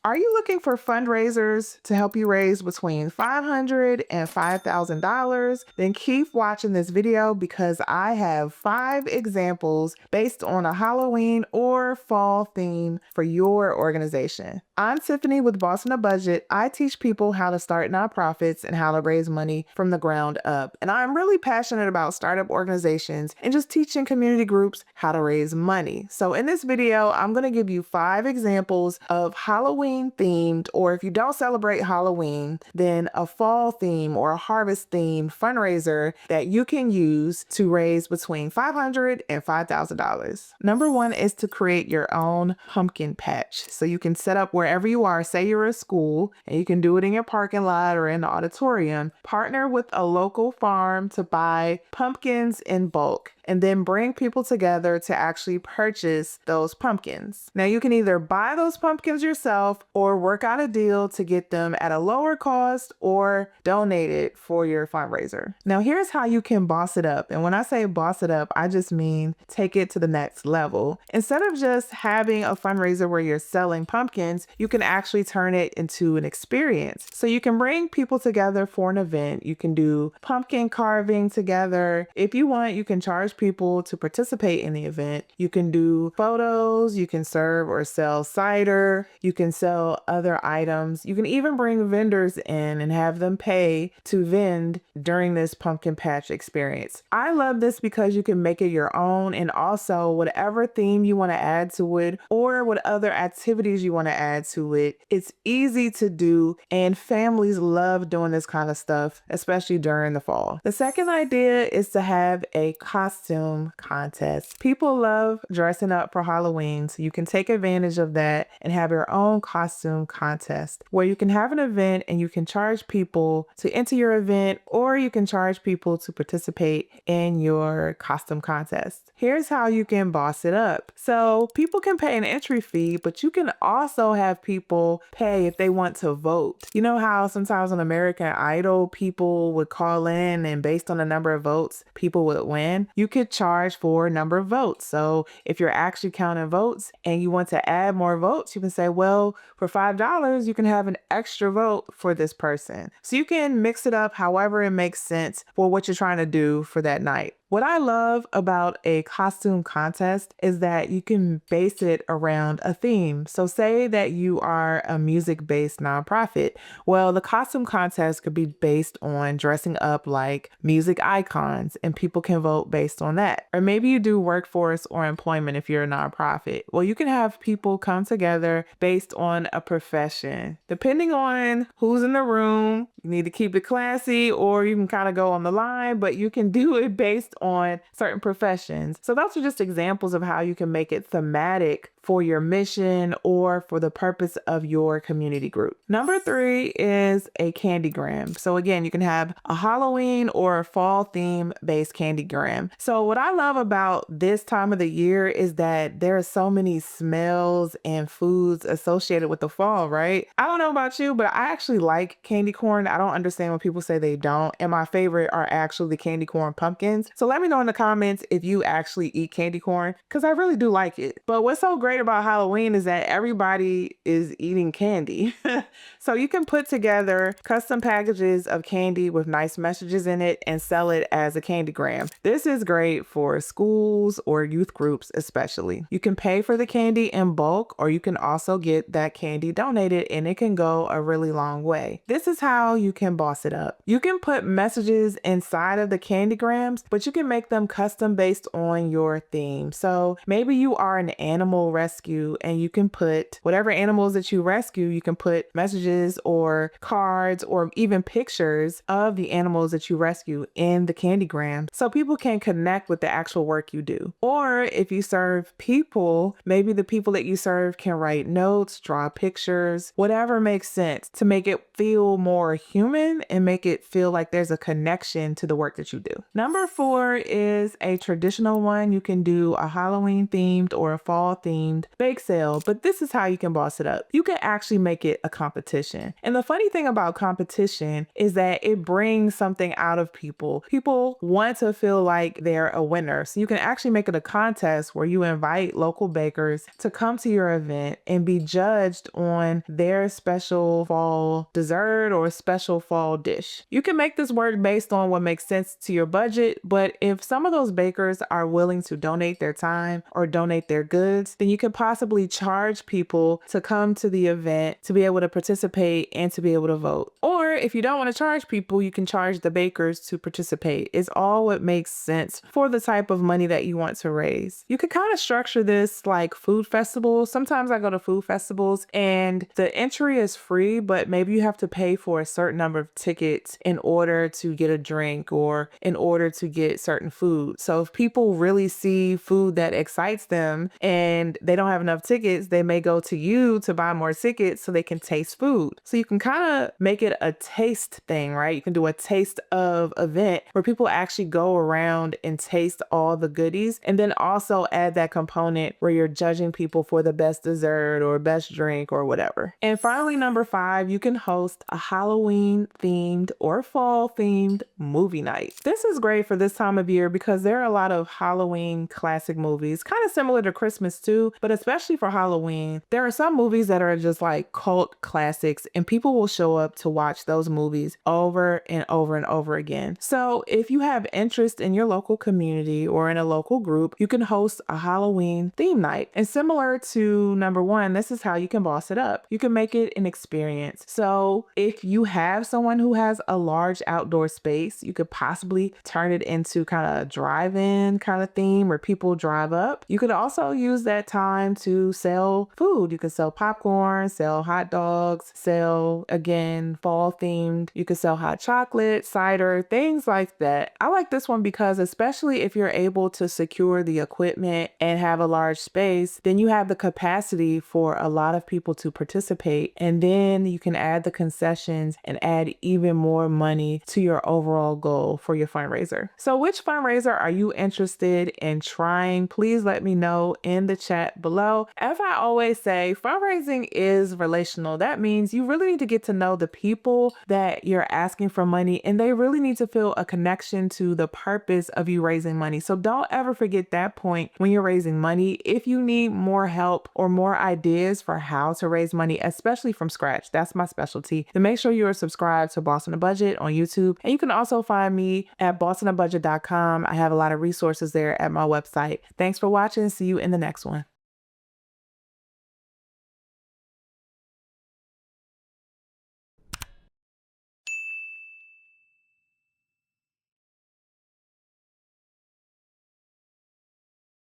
Are you looking for fundraisers to help you raise between $500 and $5,000? Then keep watching this video because I have 5 examples based on a Halloween or fall theme for your organization. I'm Tiffany with Boss on a Budget. I teach people how to start nonprofits and how to raise money from the ground up. And I'm really passionate about startup organizations and just teaching community groups how to raise money. So in this video, I'm going to give you 5 examples of Halloween themed, or if you don't celebrate Halloween, then a fall theme or a harvest themed fundraiser that you can use to raise between $500 and $5,000. Number 1 is to create your own pumpkin patch. So you can set up wherever you are. Say you're a school and you can do it in your parking lot or in the auditorium. Partner with a local farm to buy pumpkins in bulk, and then bring people together to actually purchase those pumpkins. Now you can either buy those pumpkins yourself or work out a deal to get them at a lower cost or donate it for your fundraiser. Now here's how you can boss it up. And when I say boss it up, I just mean take it to the next level. Instead of just having a fundraiser where you're selling pumpkins, you can actually turn it into an experience. So you can bring people together for an event. You can do pumpkin carving together. If you want, you can charge people to participate in the event. You can do photos, you can serve or sell cider, you can sell other items. You can even bring vendors in and have them pay to vend during this pumpkin patch experience. I love this because you can make it your own, and also whatever theme you want to add to it or what other activities you want to add to it, it's easy to do, and families love doing this kind of stuff, especially during the fall. The second idea is to have a costume contest. People love dressing up for Halloween, so you can take advantage of that and have your own costume contest where you can have an event and you can charge people to enter your event, or you can charge people to participate in your costume contest. Here's how you can boss it up. So people can pay an entry fee, but you can also have people pay if they want to vote. You know how sometimes on American Idol, people would call in and based on the number of votes, people would win? You could charge for a number of votes. So if you're actually counting votes and you want to add more votes, you can say, well, for $5, you can have an extra vote for this person. So you can mix it up however it makes sense for what you're trying to do for that night. What I love about a costume contest is that you can base it around a theme. So say that you are a music-based nonprofit. Well, the costume contest could be based on dressing up like music icons, and people can vote based on that. Or maybe you do workforce or employment if you're a nonprofit. Well, you can have people come together based on a profession. Depending on who's in the room, you need to keep it classy, or you can kind of go on the line, but you can do it based on certain professions. So those are just examples of how you can make it thematic for your mission or for the purpose of your community group. Number 3 is a candygram. So again, you can have a Halloween or a fall theme based candygram. So what I love about this time of the year is that there are so many smells and foods associated with the fall, right? I don't know about you, but I actually like candy corn. I don't understand when people say they don't. And my favorite are actually the candy corn pumpkins. So let me know in the comments if you actually eat candy corn, because I really do like it. But what's so great about Halloween is that everybody is eating candy. So you can put together custom packages of candy with nice messages in it and sell it as a candygram. This is great for schools or youth groups especially. You can pay for the candy in bulk, or you can also get that candy donated, and it can go a really long way. This is how you can boss it up. You can put messages inside of the candygrams, but you can make them custom based on your theme. So maybe you are an animal rescue and you can put whatever animals that you rescue, you can put messages or cards or even pictures of the animals that you rescue in the candygram so people can connect with the actual work you do. Or if you serve people, maybe the people that you serve can write notes, draw pictures, whatever makes sense to make it feel more human and make it feel like there's a connection to the work that you do. Number 4 is a traditional one. You can do a Halloween themed or a fall themed themed bake sale, but this is how you can boss it up. You can actually make it a competition. And the funny thing about competition is that it brings something out of people. People want to feel like they're a winner. So you can actually make it a contest where you invite local bakers to come to your event and be judged on their special fall dessert or special fall dish. You can make this work based on what makes sense to your budget, but if some of those bakers are willing to donate their time or donate their goods, then you could possibly charge people to come to the event to be able to participate and to be able to vote. Or if you don't want to charge people, you can charge the bakers to participate. It's all what makes sense for the type of money that you want to raise. You could kind of structure this like food festivals. Sometimes I go to food festivals and the entry is free, but maybe you have to pay for a certain number of tickets in order to get a drink or in order to get certain food. So if people really see food that excites them and they don't have enough tickets, they may go to you to buy more tickets so they can taste food. So you can kind of make it a taste thing, right? You can do a taste of event where people actually go around and taste all the goodies, and then also add that component where you're judging people for the best dessert or best drink or whatever. And finally, number 5, you can host a Halloween themed or fall themed movie night. This is great for this time of year because there are a lot of Halloween classic movies, kind of similar to Christmas too, but especially for Halloween, there are some movies that are just like cult classics and people will show up to watch those movies over and over and over again. So if you have interest in your local community or in a local group, you can host a Halloween theme night. And similar to number 1, this is how you can boss it up. You can make it an experience. So if you have someone who has a large outdoor space, you could possibly turn it into kind of a drive-in kind of theme where people drive up. You could also use that time to sell food. You could sell popcorn, sell hot dogs, sell, again, fall themed. You could sell hot chocolate, cider, things like that. I like this one because especially if you're able to secure the equipment and have a large space, then you have the capacity for a lot of people to participate. And then you can add the concessions and add even more money to your overall goal for your fundraiser. So which fundraiser are you interested in trying? Please let me know in the chat below. As I always say, fundraising is relational. That means you really need to get to know the people that you're asking for money, and they really need to feel a connection to the purpose of you raising money. So don't ever forget that point when you're raising money. If you need more help or more ideas for how to raise money, especially from scratch, that's my specialty, then make sure you are subscribed to Boss on a Budget on YouTube. And you can also find me at bossonabudget.com. I have a lot of resources there at my website. Thanks for watching. See you in the next one.